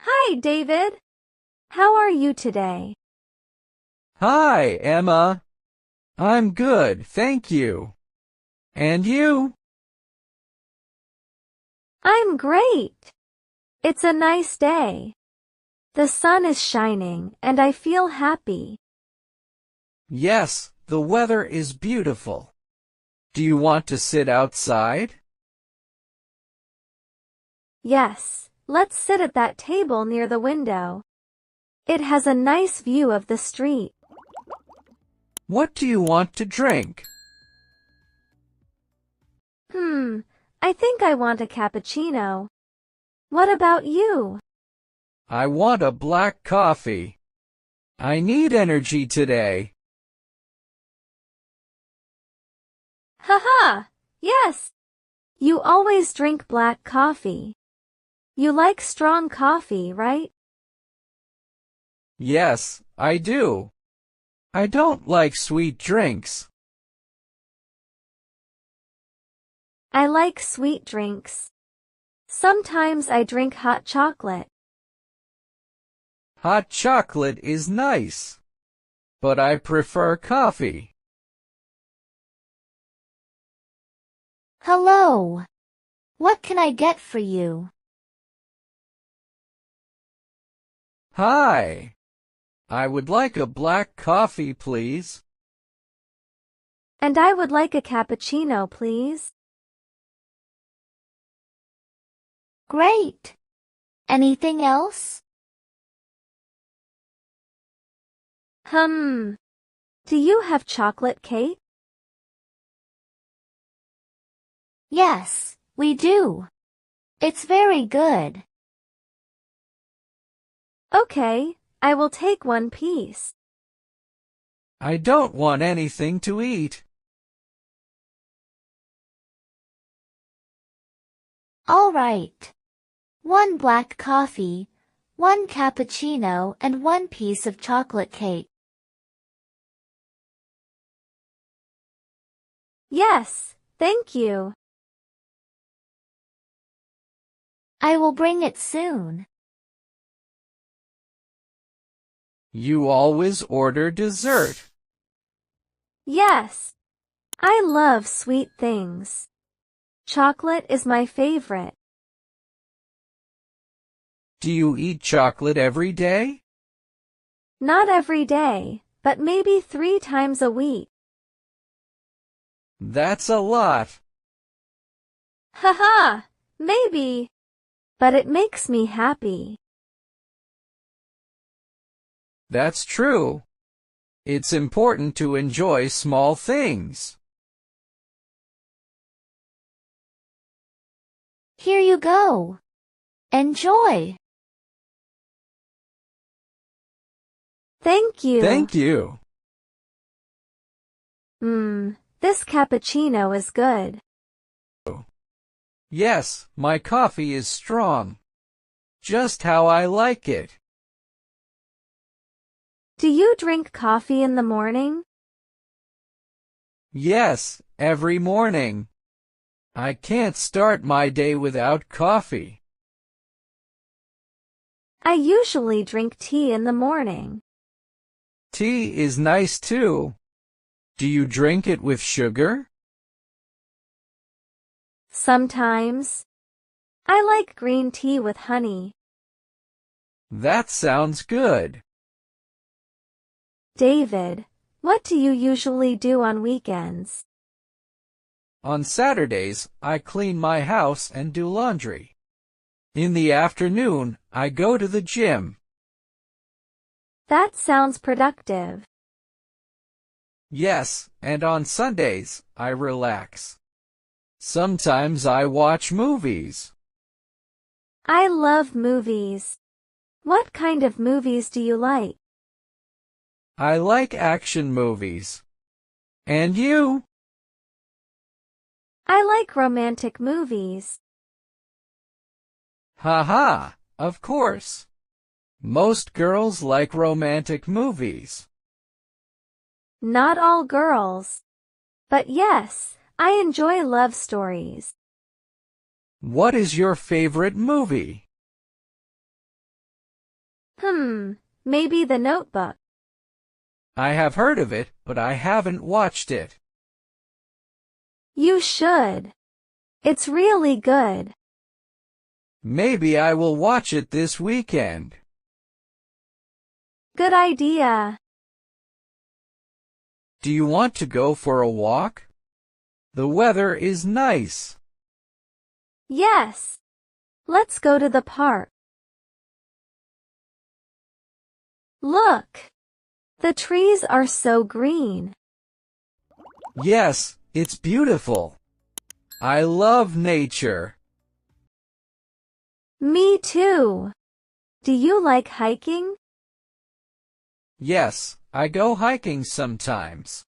Hi, David. How are you today? Hi, Emma. I'm good, thank you. And you? I'm great. It's a nice day. The sun is shining and I feel happy. Yes, the weather is beautiful. Do you want to sit outside? Yes, let's sit at that table near the window. It has a nice view of the street. What do you want to drink? Hmm, I think I want a cappuccino. What about you? I want a black coffee. I need energy today. Haha, yes. You always drink black coffee. You like strong coffee, right? Yes, I do. I don't like sweet drinks. I like sweet drinks. Sometimes I drink hot chocolate. Hot chocolate is nice, but I prefer coffee. Hello. What can I get for you? Hi. I would like a black coffee, please. And I would like a cappuccino, please. Great. Anything else? Do you have chocolate cake? Yes, we do. It's very good. Okay, I will take one piece. I don't want anything to eat. All right. One black coffee, one cappuccino, and one piece of chocolate cake. Yes, thank you. I will bring it soon. You always order dessert. Yes, I love sweet things. Chocolate is my favorite. Do you eat chocolate every day? Not every day, but maybe 3 times a week. That's a lot. Haha, maybe. But it makes me happy. That's true. It's important to enjoy small things. Here you go. Enjoy. Thank you. Thank you. This cappuccino is good. Yes, my coffee is strong. Just how I like it. Do you drink coffee in the morning? Yes, every morning. I can't start my day without coffee. I usually drink tea in the morning. Tea is nice too. Do you drink it with sugar? Sometimes. I like green tea with honey. That sounds good. David, what do you usually do on weekends? On Saturdays, I clean my house and do laundry. In the afternoon, I go to the gym. That sounds productive. Yes, and on Sundays, I relax. Sometimes I watch movies. I love movies. What kind of movies do you like? I like action movies. And you? I like romantic movies. Haha, of course. Most girls like romantic movies. Not all girls. But yes, I enjoy love stories. What is your favorite movie? Maybe The Notebook. I have heard of it, but I haven't watched it. You should. It's really good. Maybe I will watch it this weekend. Good idea. Do you want to go for a walk? The weather is nice. Yes. Let's go to the park. Look. The trees are so green. Yes, it's beautiful. I love nature. Me too. Do you like hiking? Yes, I go hiking sometimes.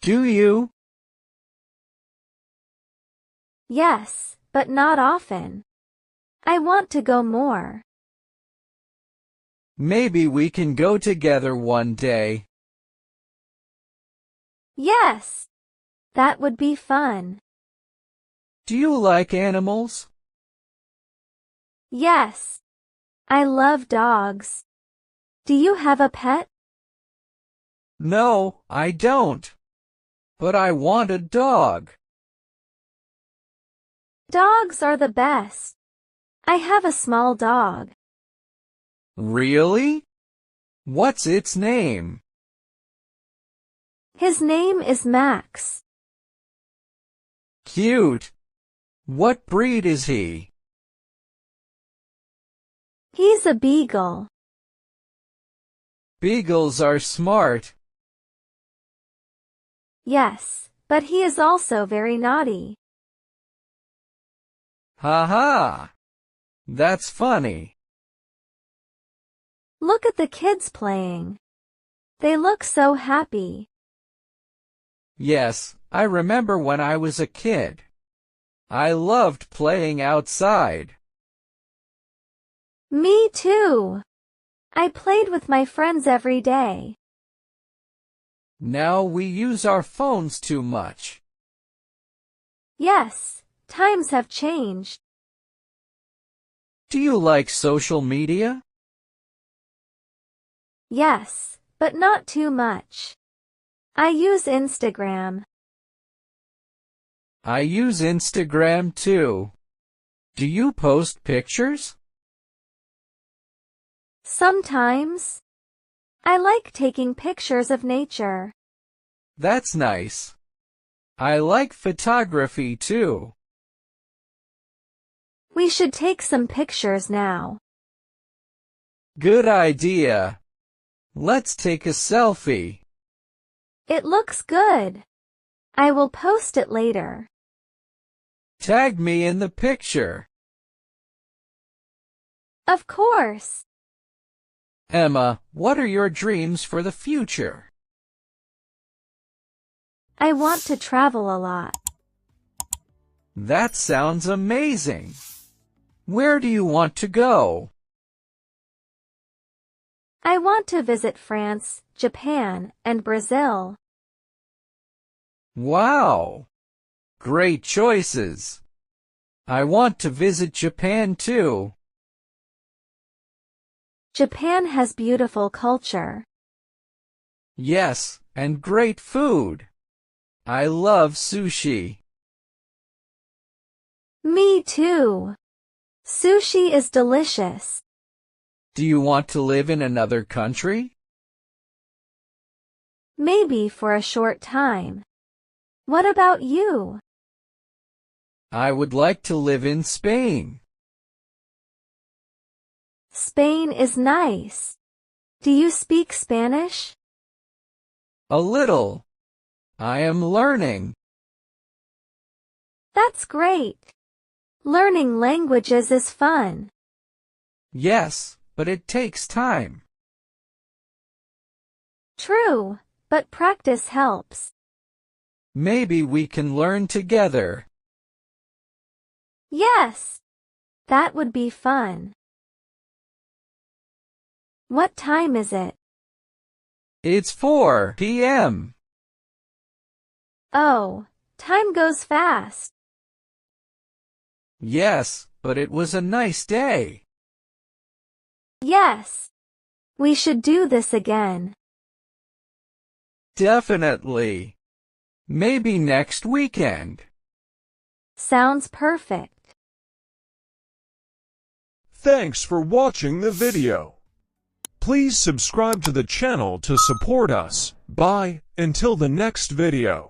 Do you? Yes, but not often. I want to go more. Maybe we can go together one day. Yes. That would be fun. Do you like animals? Yes. I love dogs. Do you have a pet? No, I don't. But I want a dog. Dogs are the best. I have a small dog. Really? What's its name? His name is Max. Cute. What breed is he? He's a beagle. Beagles are smart. Yes, but he is also very naughty. Ha ha. That's funny. Look at the kids playing. They look so happy. Yes, I remember when I was a kid. I loved playing outside. Me too. I played with my friends every day. Now we use our phones too much. Yes, times have changed. Do you like social media? Yes, but not too much. I use Instagram. I use Instagram too. Do you post pictures? Sometimes. I like taking pictures of nature. That's nice. I like photography too. We should take some pictures now. Good idea. Let's take a selfie. It looks good. I will post it later. Tag me in the picture. Of course. Emma, what are your dreams for the future? I want to travel a lot. That sounds amazing. Where do you want to go? I want to visit France, Japan, and Brazil. Wow! Great choices. I want to visit Japan too. Japan has beautiful culture. Yes, and great food. I love sushi. Me too. Sushi is delicious. Do you want to live in another country? Maybe for a short time. What about you? I would like to live in Spain. Spain is nice. Do you speak Spanish? A little. I am learning. That's great. Learning languages is fun. Yes, but it takes time. True, but practice helps. Maybe we can learn together. Yes, that would be fun. What time is it? It's 4 p.m. Oh, time goes fast. Yes, but it was a nice day. Yes, We should do this again. Definitely. Maybe next weekend. Sounds perfect. Thanks for watching the video. Please subscribe to the channel to support us. Bye, until the next video.